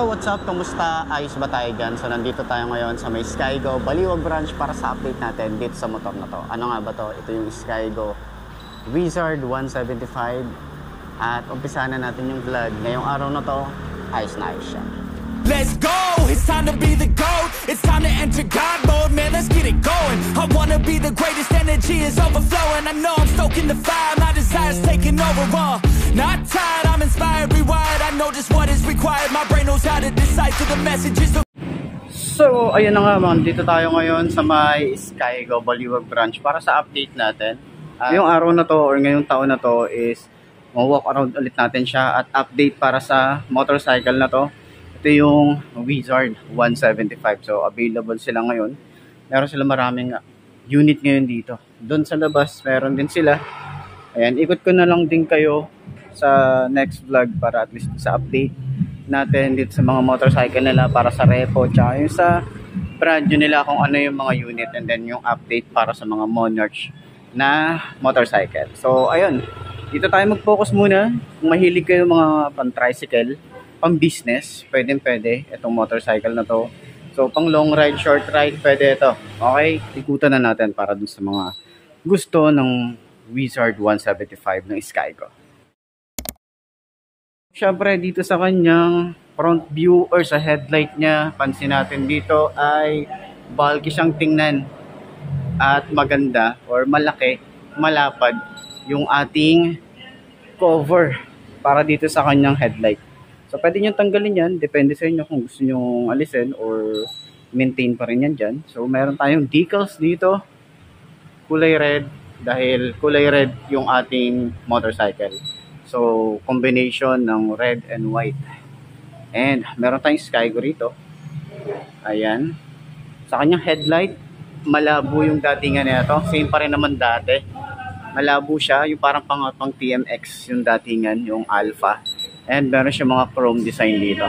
So what's up? Kamusta? Ayos ba tayo dyan? So nandito tayo ngayon sa may Skygo Baliwag branch para sa update natin dito sa motor na to. Ano nga ba to? Ito yung Skygo Wizard 175. At umpisa na natin yung vlog. Ngayong araw na to, ayos na ayos siya. Let's go! It's time to be the GOAT. It's time to enter God mode, man, let's get it going. I wanna be the greatest, energy is overflowing. I know I'm stoking the fire, my desire's taking over. Not tired, I'm inspired, rewired. I know just what is required. My brain knows how to decipher the messages. So, ayun na nga mga, dito tayo ngayon sa may Skygo Baliwag branch para sa update natin. Yung araw na to or ngayong taon na to is walk around ulit natin siya at update para sa motorcycle na to. Ito yung Wizard 175. So, available sila ngayon. Meron sila maraming unit ngayon dito. Doon sa labas, meron din sila. Ayan, ikot ko na lang din kayo sa next vlog para at least sa update natin dito sa mga motorcycle nila para sa repo. Tsaka yung sa brand new nila kung ano yung mga unit. And then yung update para sa mga monarch na motorcycle. So, ayun. Dito tayo mag-focus muna. Kung mahilig kayo mga pan-tricycle, pang-business, pwede itong motorcycle na to. So, pang long ride, short ride, pwede ito. Okay? Ikutan na natin para dun sa mga gusto ng Wizard 175 ng Skygo. Siyempre, dito sa kanyang front view or sa headlight niya, pansin natin dito ay bulky siyang tingnan at maganda or malaki, malapad yung ating cover para dito sa kanyang headlight. So, pwede nyo tanggalin yan. Depende sa inyo kung gusto nyo alisin or maintain pa rin yan dyan. So, meron tayong decals dito. Kulay red. Dahil kulay red yung ating motorcycle. So, combination ng red and white. And, meron tayong Skygo rito. Ayan. Sa kanyang headlight, malabo yung datingan nito. Same pa rin naman dati. Malabo siya. Yung parang pang TMX yung datingan, yung Alpha. And meron siya mga chrome design dito.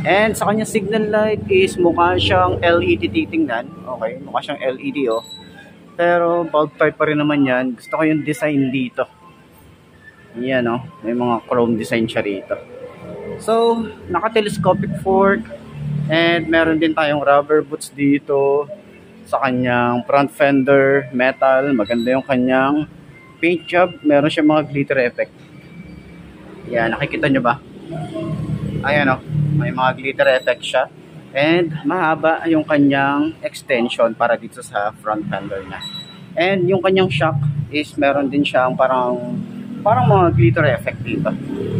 And sa kanya signal light is mukha siyang LED titingnan. Okay, mukha siyang LED Pero bulb type pa rin naman yan. Gusto ko yung design dito. Yan may mga chrome design siya rito. So, naka-telescopic fork. And meron din tayong rubber boots dito. Sa kanyang front fender, metal. Maganda yung kanyang paint job. Meron siya mga glitter effect. Yan, nakikita nyo ba? Ayan may mga glitter effect siya. And mahaba yung kanyang extension para dito sa front fender niya. And yung kanyang shock is meron din siyang parang mga glitter effect dito.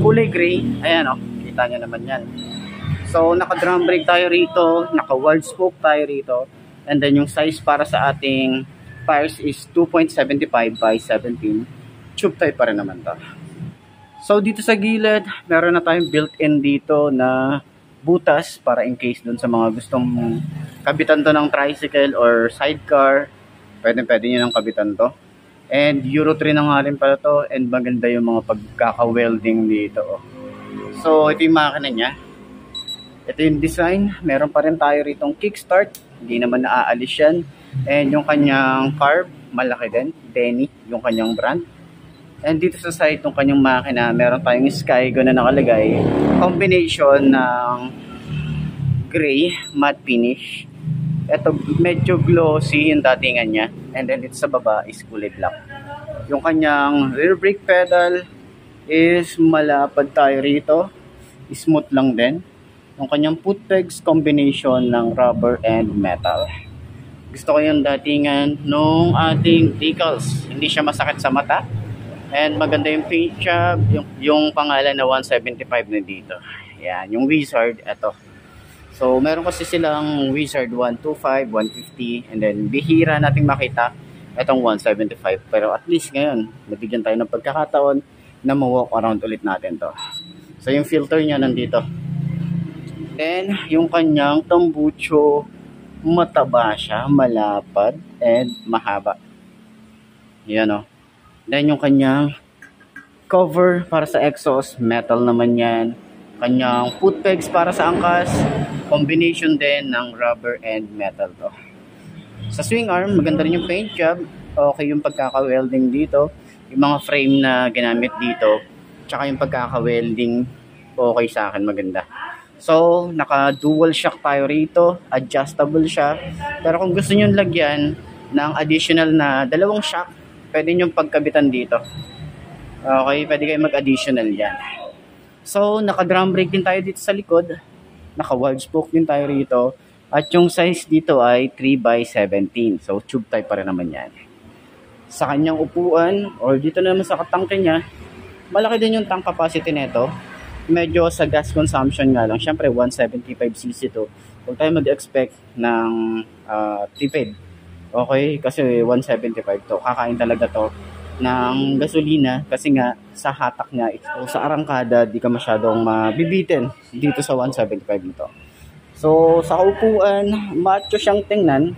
Kulay gray. Ayan kita nyo naman yan. So naka drum brake tayo rito. Naka wide spoke tayo rito. And then yung size para sa ating tires is 2.75 by 17. Tube type pa rin naman to. So dito sa gilid, meron na tayong built-in dito na butas para in case dun sa mga gustong kabitan to ng tricycle or sidecar. Pwede nyo nang kabitan to. And Euro 3 na nga rin pala to. And maganda yung mga pagkaka-welding dito. So ito yung makina niya. Ito yung design. Meron pa rin tayo ritong kickstart. Hindi naman naaalis yan. And yung kanyang carb, malaki din. Denny, yung kanyang brand. And dito sa side ng kanyang makina, meron tayong Skygo na nakalagay. Combination ng gray, matte finish. Ito medyo glossy yung datingan niya. And then dito sa baba is kulay black. Yung kanyang rear brake pedal is malapad tayo rito. Smooth lang din. Yung kanyang foot pegs, combination ng rubber and metal. Gusto ko yung datingan nung ating decals. Hindi siya masakit sa mata. And maganda yung paint job, yung pangalan na 175 na dito. Yan, yung Wizard, eto. So, meron kasi silang Wizard 125, 150, and then bihira nating makita etong 175. Pero at least ngayon, nabigyan tayo ng pagkakataon na ma-walk around ulit natin to. So, yung filter niya nandito. Then, yung kanyang tambucho, mataba siya, malapad, and mahaba. Yan Then yung kanyang cover para sa exhaust, metal naman yan. Kanyang foot pegs para sa angkas, combination din ng rubber and metal to. Sa swing arm, maganda rin yung paint job. Okay yung pagkaka-welding dito. Yung mga frame na ginamit dito, tsaka yung pagkaka-welding, okay sa akin, maganda. So, naka-dual shock tayo rito, adjustable siya. Pero kung gusto niyo lagyan ng additional na dalawang shock, pwede niyo pagkabitan dito. Okay, pwede kayo mag-additional yan. So, naka-drum brake din tayo dito sa likod. Naka-wide spoke din tayo rito. At yung size dito ay 3x17. So, tube type pa rin naman yan. Sa kanyang upuan, or dito naman sa katangke niya, malaki din yung tank capacity nito. Medyo sa gas consumption nga lang. Siyempre, 175cc to. Huwag tayo mag-expect ng tipid. Okay? Kasi 175 to. Kakain talaga to ng gasolina. Kasi nga, sa hatak niya, o sa arangkada, di ka masyadong mabibitin dito sa 175 nito. So, sa upuan, macho siyang tingnan.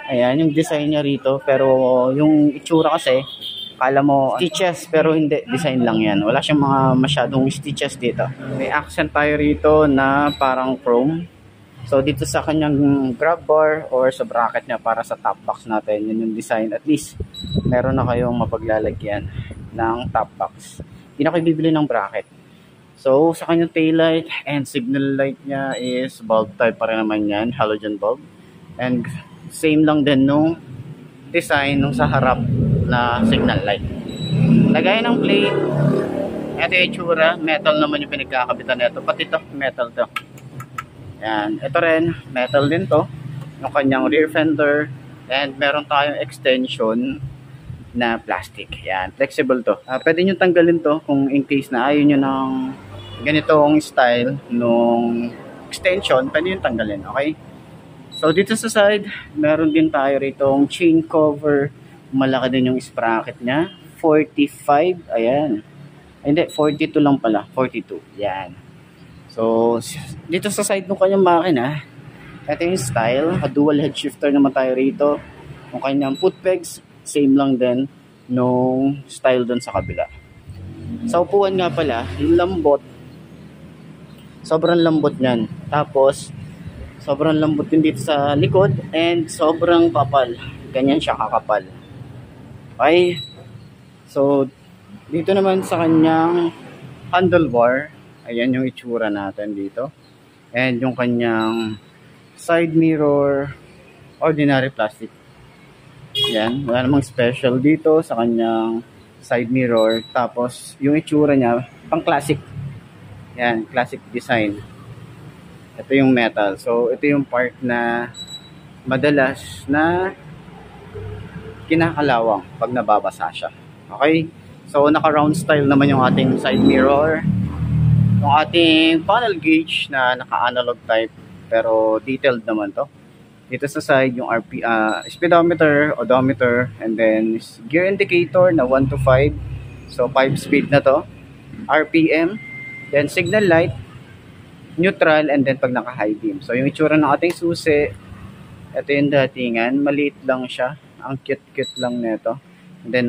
Ayan, yung design niya rito. Pero yung itsura kasi, kala mo stitches, pero hindi. Design lang yan. Wala siyang mga masyadong stitches dito. May accent tayo rito na parang chrome. So, dito sa kanyang grab bar or sa bracket niya para sa top box natin, yun yung design. At least, meron na kayong mapaglalagyan ng top box. Hindi na kayo bibili ng bracket. So, sa kanyang taillight and signal light niya is bulb type pa rin naman yan, halogen bulb. And same lang din nung design nung sa harap na signal light. Lagay ng plate. Ito yung itsura. Metal naman yung pinagkakabitan nito. Pati ito, metal to. Yan. Ito rin, metal din to. Yung kanyang rear fender. And meron tayong extension na plastic. Yan. Flexible to. Pwede nyo tanggalin to kung in case na ayaw nyo ng ganitong style nung extension. Pwede nyo tanggalin. Okay? So, dito sa side, meron din tayo ritong chain cover. Malaki din yung sprocket niya. 45. Ayan. Hindi, 42 lang pala. 42. Yan. So, dito sa side ng kanyang makina, ito yung style. Dual head shifter naman tayo rito. Yung kanyang foot pegs, same lang din nung style dun sa kabila. Sa upuan nga pala, yung lambot, sobrang lambot niyan. Tapos, sobrang lambot din dito sa likod and sobrang kapal. Ganyan siya kakapal. Okay. So, dito naman sa kanyang handlebar, ayan yung itsura natin dito. And yung kanyang side mirror, ordinary plastic. Ayan, wala namang special dito sa kanyang side mirror. Tapos, yung itsura niya, pang classic. Ayan, classic design. Ito yung metal. So, ito yung part na madalas na kinakalawang pag nababasa siya. Okay? So, naka-round style naman yung ating side mirror. Yung ating panel gauge na naka-analog type pero detailed naman to. Dito sa side yung speedometer, odometer, and then gear indicator na 1 to 5. So, 5 speed na to. RPM, then signal light, neutral, and then pag naka-high beam. So, yung itsura ng ating susi, ito yung datingan. Maliit lang siya. Ang cute-cute lang nito. And then,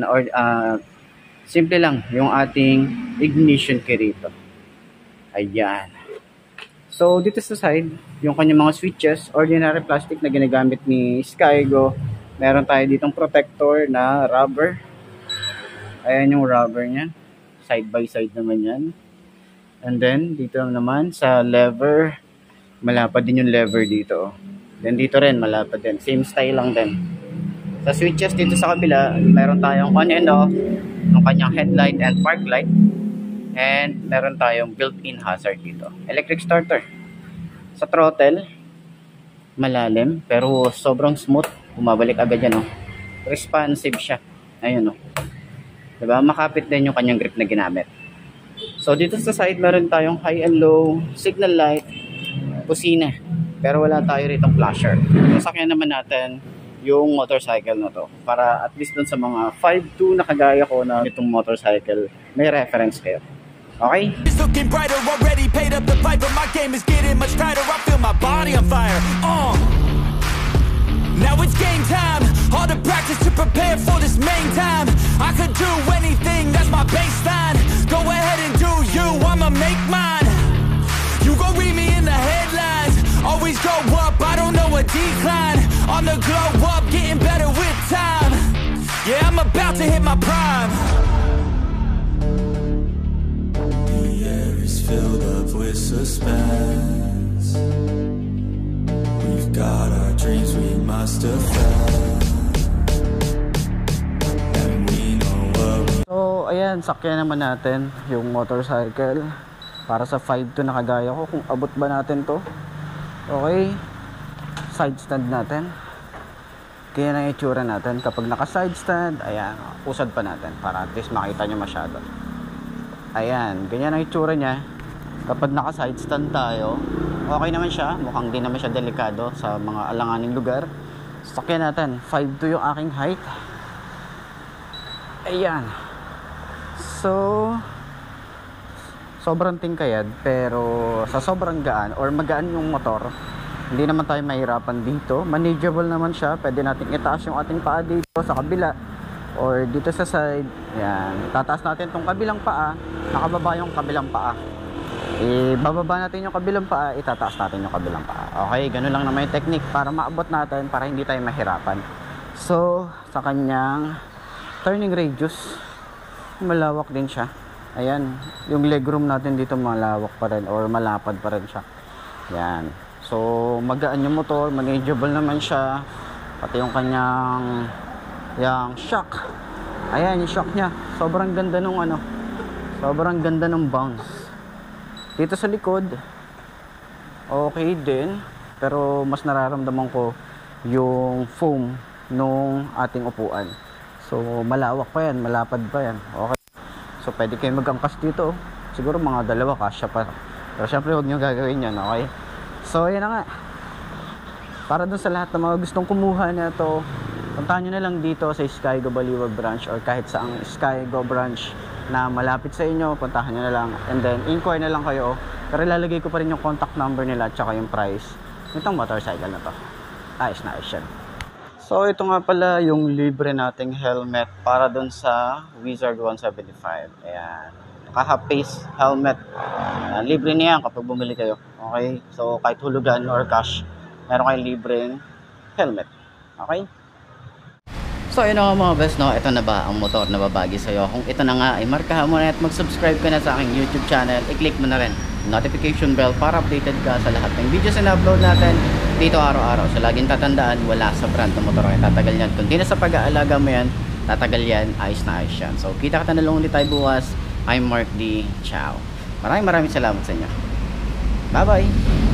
simple lang yung ating ignition key rito. Ayan. So, dito sa side, yung kanyang mga switches, ordinary plastic na ginagamit ni Skygo. Meron tayo ditong protector na rubber. Ayan yung rubber niya. Side by side naman yan. And then, dito naman sa lever, malapad din yung lever dito. Then, dito rin, malapad din. Same style lang din. Sa switches dito sa kabila, meron tayong on and off, yung kanyang headlight and park light. And meron tayong built-in hazard dito. Electric starter. Sa throttle, malalim, pero sobrang smooth. Bumabalik agad yan, oh. Responsive siya. Ayun, oh. Diba? Makapit din yung kanyang grip na ginamit. So, dito sa side, meron tayong high and low, signal light, busina. Pero wala tayo ritong flasher. Sasakyan naman natin yung motorcycle na to. Para at least dun sa mga 5'2" na kagaya ko na itong motorcycle, may reference kayo. Okay? It's looking brighter, already paid up the fight, but my game is getting much tighter. I feel my body on fire. Now it's game time. All the practice to prepare for this main time. I could do anything, that's my baseline. Go ahead and do you, I'ma make mine. You gon' read me in the headlines. Always go up, I don't know a decline. On the glow up, getting better with time. Yeah, I'm about to hit my prime. The air is filled up with suspense. We've got our dreams we must have felt, and we know what we... So ayan, sakyan naman natin yung motorcycle para sa 5'2" na kagaya ko. Kung abot ba natin to. Okay, side stand natin. Kaya na itsura natin kapag naka side stand. Ayan, usad pa natin para at least makita nyo masyado. Ayan, ganyan ang itsura nya kapag naka side stand tayo. Okay naman siya, mukhang di naman siya delikado sa mga alanganing lugar. Sakyan natin, 5'2" yung aking height. Ayan. So sobrang tingkayad, pero sa sobrang gaan or magaan yung motor, hindi naman tayo mahirapan dito. Manageable naman siya. Pwede natin itaas yung ating paa dito sa kabila or dito sa side. Yan. Tataas natin tong kabilang paa, nakababa yung kabilang paa. Bababa natin yung kabilang paa, itataas natin yung kabilang paa. Okay, ganun lang naman yung technique para maabot natin, para hindi tayo mahirapan. So, sa kanyang turning radius, malawak din siya. Ayan, yung legroom natin dito malawak pa rin or malapad pa rin siya. Yan. So, magaan yung motor, manageable naman siya. Pati yung kanyang shock. Ayan, yung shock niya. Sobrang ganda nung sobrang ganda ng bounce. Dito sa likod, okay din. Pero mas nararamdaman ko yung foam nung ating upuan. So, malawak pa yan, malapad pa yan. Okay. So, pwede kayo mag-angkas dito. Siguro mga dalawa, kasya pa. Pero syempre, huwag nyo gagawin yan, okay? So, ayan na nga. Para dun sa lahat ng mga gustong kumuha na ito, puntahan nyo na lang dito sa Skygo Baliwag branch or kahit saang Skygo branch na malapit sa inyo, puntahan nyo na lang. And then, inquire na lang kayo. Pero ilalagay ko pa rin yung contact number nila at saka yung price nitong motorcycle na to. Ayos na ayos yan. So, ito nga pala yung libre nating helmet para dun sa Wizard 175. Ayan. Naka-half-face helmet. Ayan. Libre niya kapag bumili kayo. Okay? So, kahit hulugan or cash, meron kayong libreng helmet. Okay? So, yun nga mga best, no? Ito na ba ang motor na babagi sa'yo? Kung ito na nga, ay markahan mo na at mag-subscribe ka na sa aking YouTube channel. I-click mo na rin notification bell para updated ka sa lahat ng videos na upload natin dito araw-araw. So, laging tatandaan, wala sa brand ng motor ay tatagal yan. Kung di na sa pag-aalaga mo yan, tatagal yan, ayos na ayos yan. So, kita ka na lang ulit tayo bukas. I'm Mark D. Ciao. Maraming salamat sa inyo. Bye-bye!